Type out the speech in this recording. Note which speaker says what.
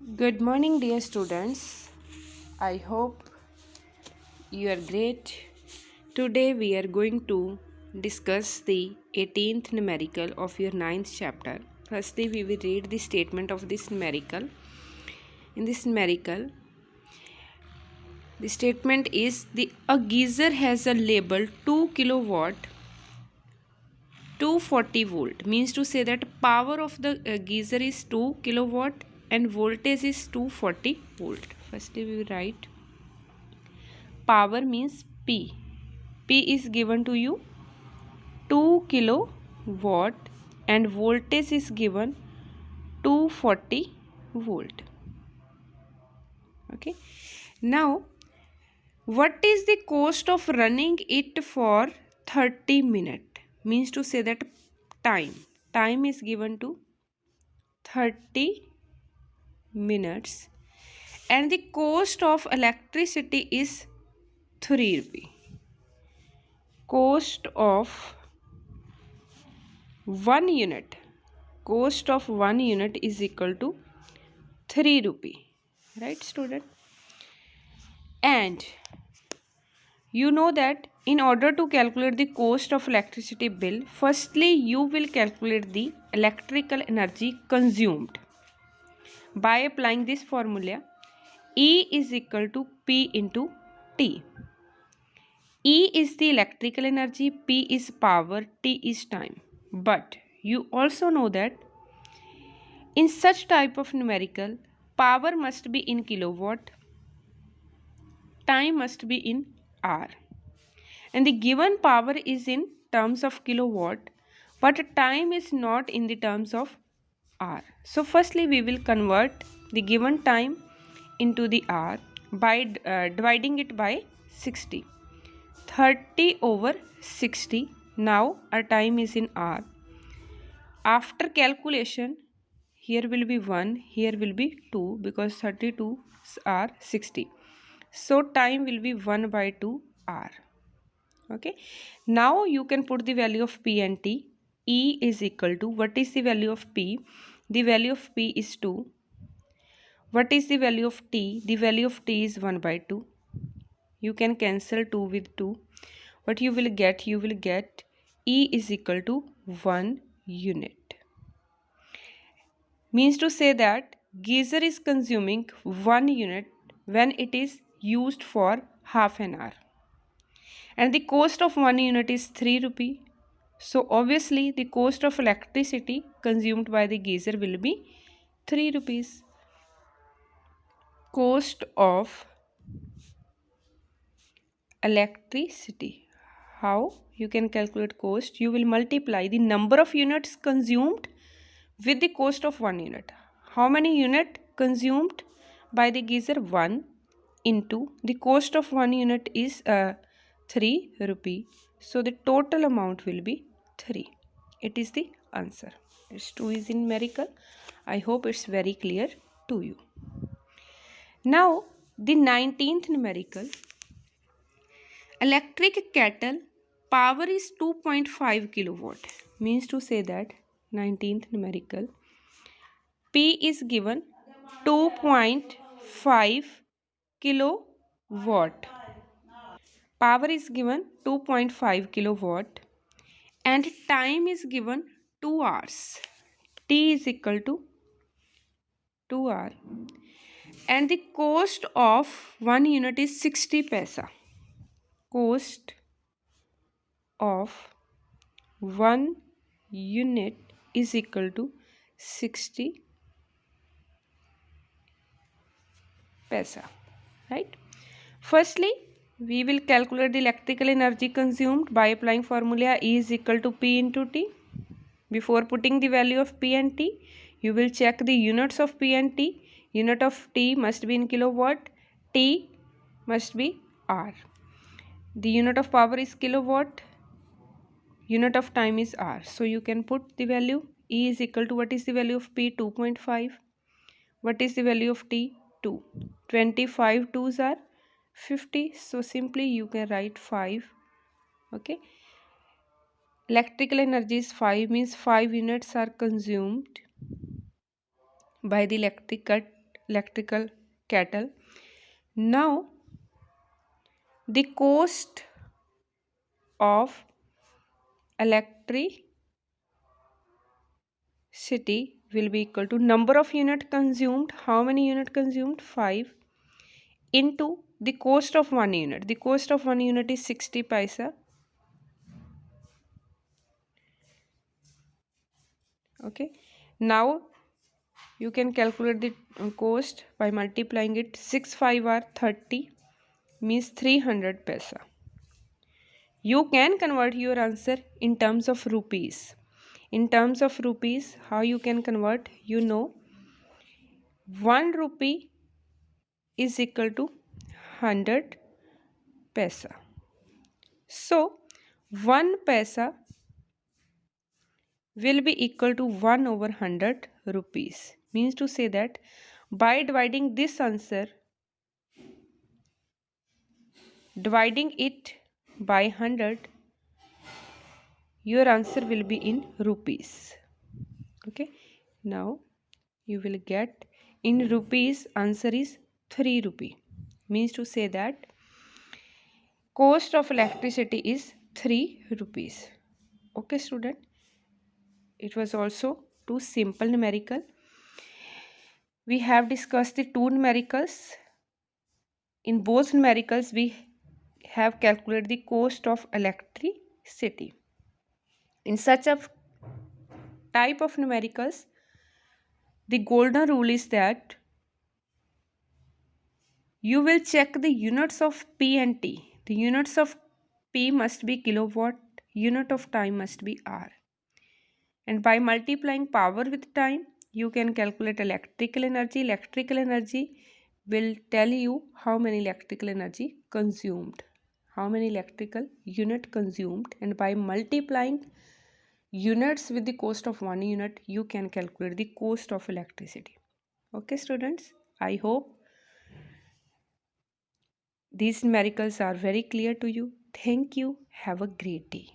Speaker 1: Good morning, dear students. I hope you are great. Today we are going to discuss the 18th numerical of your 9th chapter. Firstly, we will read the statement of this numerical. In this numerical, the statement is a geyser has a label 2 kilowatt 240 volt, means to say that power of the geyser is 2 kilowatt and voltage is 240 volt. Firstly, we will write power means P. P is given to you 2 kilowatt and voltage is given 240 volt. Okay. Now, what is the cost of running it for 30 minutes? Means to say that time. Time is given to 30 minutes and the cost of electricity is 3 rupee. Cost of 1 unit. Cost of 1 unit is equal to 3 rupee. Right, student? And you know that in order to calculate the cost of electricity bill, firstly you will calculate the electrical energy consumed by applying this formula. E is equal to P into T. E is the electrical energy, P is power, T is time. But you also know that in such type of numerical, power must be in kilowatt, time must be in hour. And the given power is in terms of kilowatt, but time is not in the terms of hour. So firstly, we will convert the given time into the hour by dividing it by 60. 30 over 60. Now our time is in hour. After calculation, here will be 1, here will be 2 because 32 are 60. So time will be 1 by 2 hour. Okay. Now you can put the value of P and T. E is equal to, what is the value of P? The value of P is 2. What is the value of T? The value of T is 1 by 2. You can cancel 2 with 2. What you will get? You will get E is equal to 1 unit. Means to say that geyser is consuming 1 unit when it is used for half an hour. And the cost of 1 unit is 3 rupee. So obviously the cost of electricity consumed by the geyser will be 3 rupees. Cost of electricity. How you can calculate cost? You will multiply the number of units consumed with the cost of 1 unit. How many unit consumed by the geyser? 1 into the cost of 1 unit is 3 rupee. So the total amount will be 3. It is the answer. It's 2 is in numerical. I hope it's very clear to you. Now the 19th numerical. Electric kettle power is 2.5 kilowatt. Means to say that 19th numerical P is given 2.5 kilowatt. Power is given 2.5 kilowatt and time is given 2 hours. T is equal to 2 hours. And the cost of 1 unit is 60 paisa. Cost of 1 unit is equal to 60 paisa, right? Firstly, we will calculate the electrical energy consumed by applying formula E is equal to P into T. Before putting the value of P and T, you will check the units of P and T. Unit of T must be in kilowatt, T must be hour. The unit of power is kilowatt, unit of time is hour. So you can put the value. E is equal to, what is the value of P? 2.5. What is the value of T? 2. 25 2s are 50. So simply you can write 5. Okay. Electrical energy is 5, means 5 units are consumed by the electrical kettle. Now the cost of electricity will be equal to number of unit consumed. How many unit consumed? 5, into the cost of 1 unit. The cost of 1 unit is 60 paisa. Okay, now you can calculate the cost by multiplying it. 6 5 are 30, means 300 paisa. You can convert your answer in terms of rupees. In terms of rupees, how you can convert? 1 rupee is equal to 100 paisa. So 1 paisa will be equal to 1 over 100 rupees. Means to say that by dividing this answer, dividing it by 100, your answer will be in rupees. Okay, now you will get in rupees, answer is 3 rupee. Means to say that cost of electricity is 3 rupees. Okay student, it was also two simple numerical. We have discussed the two numericals. In both numericals we have calculated the cost of electricity. In such a type of numericals, the golden rule is that you will check the units of P and T. The units of P must be kilowatt, unit of time must be hour. And by multiplying power with time, you can calculate electrical energy. Electrical energy will tell you how many electrical energy consumed, how many electrical unit consumed, and by multiplying units with the cost of 1 unit, you can calculate the cost of electricity. Okay students, I hope these numericals are very clear to you. Thank you. Have a great day.